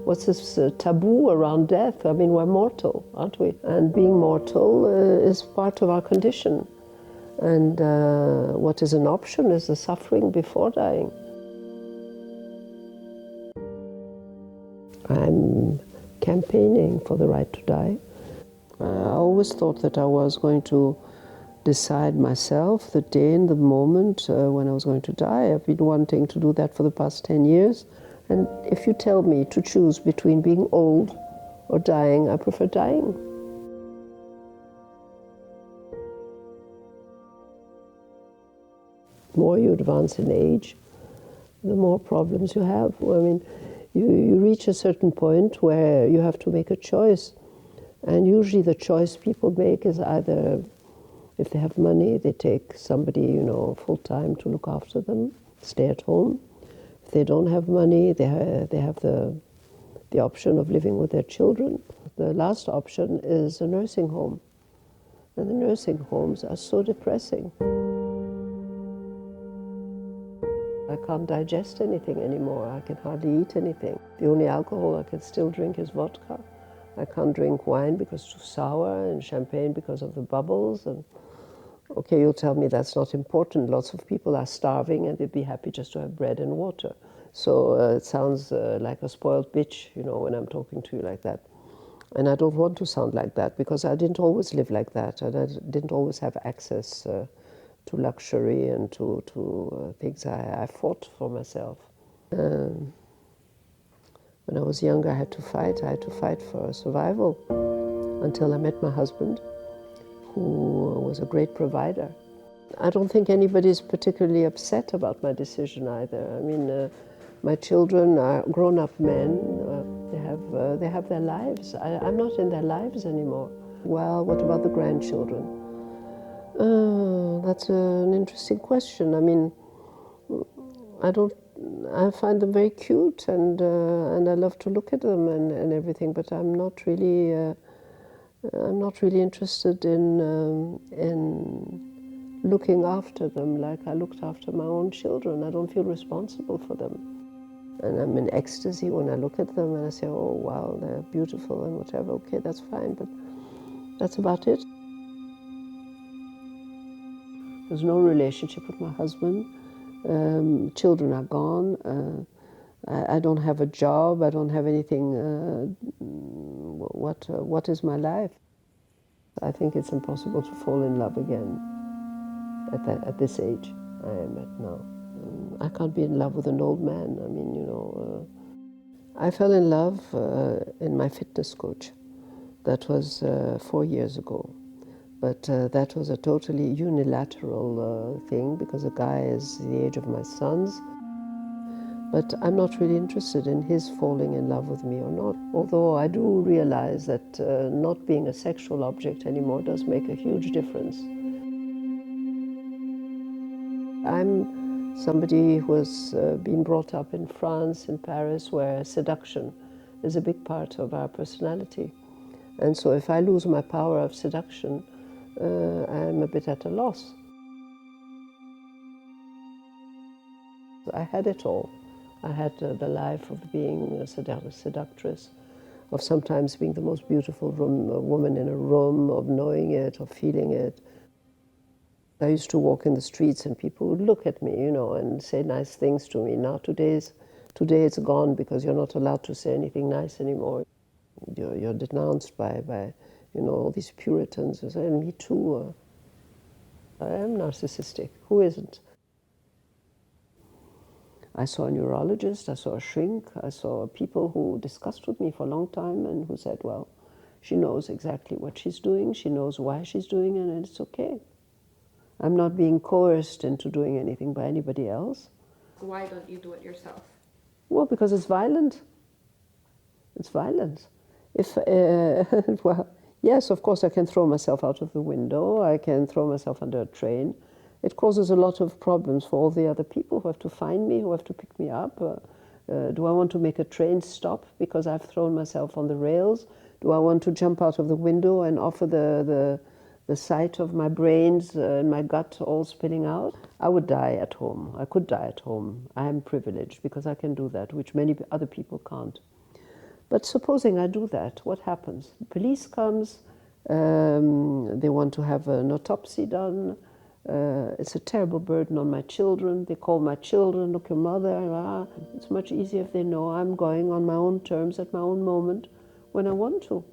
what's this taboo around death? I mean, we're mortal, aren't we? And being mortal is part of our condition. And what is an option is the suffering before dying. I'm campaigning for the right to die. I always thought that I was going to decide myself the day and the moment when I was going to die. I've been wanting to do that for the past 10 years. And if you tell me to choose between being old or dying, I prefer dying. The more you advance in age, the more problems you have. I mean, you reach a certain point where you have to make a choice. And usually the choice people make is either, if they have money, they take somebody, you know, full-time to look after them, stay at home. If they don't have money, they have the option of living with their children. The last option is a nursing home. And the nursing homes are so depressing. I can't digest anything anymore. I can hardly eat anything. The only alcohol I can still drink is vodka. I can't drink wine because it's too sour, and champagne because of the bubbles. And okay, you'll tell me that's not important. Lots of people are starving and they'd be happy just to have bread and water. So it sounds like a spoiled bitch, you know, when I'm talking to you like that. And I don't want to sound like that because I didn't always live like that, and I didn't always have access to luxury and to things. I fought for myself. When I was younger, I had to fight. I had to fight for survival until I met my husband, who was a great provider. I don't think anybody's particularly upset about my decision either. I mean, my children are grown-up men. They have their lives. I'm not in their lives anymore. Well, what about the grandchildren? That's an interesting question. I mean, I find them very cute, and I love to look at them and everything. But I'm not really interested in looking after them like I looked after my own children. I don't feel responsible for them. And I'm in ecstasy when I look at them and I say, oh, wow, they're beautiful and whatever. Okay, that's fine, but that's about it. There's no relationship with my husband. Children are gone. I don't have a job. I don't have anything. What is my life? I think it's impossible to fall in love again at this age I am at now. I can't be in love with an old man. I mean, you know, I fell in love in my fitness coach. That was 4 years ago. But that was a totally unilateral thing because the guy is the age of my sons. But I'm not really interested in his falling in love with me or not. Although I do realize that not being a sexual object anymore does make a huge difference. I'm somebody who has been brought up in France, in Paris, where seduction is a big part of our personality. And so if I lose my power of seduction, I'm a bit at a loss. I had it all. I had the life of being a seductress, of sometimes being the most beautiful woman in a room, of knowing it, of feeling it. I used to walk in the streets and people would look at me, you know, and say nice things to me. Now today it's gone because you're not allowed to say anything nice anymore. You're denounced by you know, all these Puritans who say, me too. I am narcissistic. Who isn't? I saw a neurologist, I saw a shrink, I saw people who discussed with me for a long time and who said, well, she knows exactly what she's doing, she knows why she's doing it, and it's okay. I'm not being coerced into doing anything by anybody else. Why don't you do it yourself? Well, because it's violent. It's violent. If, well, yes, of course I can throw myself out of the window, I can throw myself under a train. It causes a lot of problems for all the other people who have to find me, who have to pick me up. Do I want to make a train stop because I've thrown myself on the rails? Do I want to jump out of the window and offer the sight of my brains and my gut all spilling out? I would die at home. I could die at home. I am privileged because I can do that, which many other people can't. But supposing I do that, what happens? The police comes, they want to have an autopsy done. It's a terrible burden on my children. They call my children, look, your mother. It's much easier if they know I'm going on my own terms at my own moment when I want to.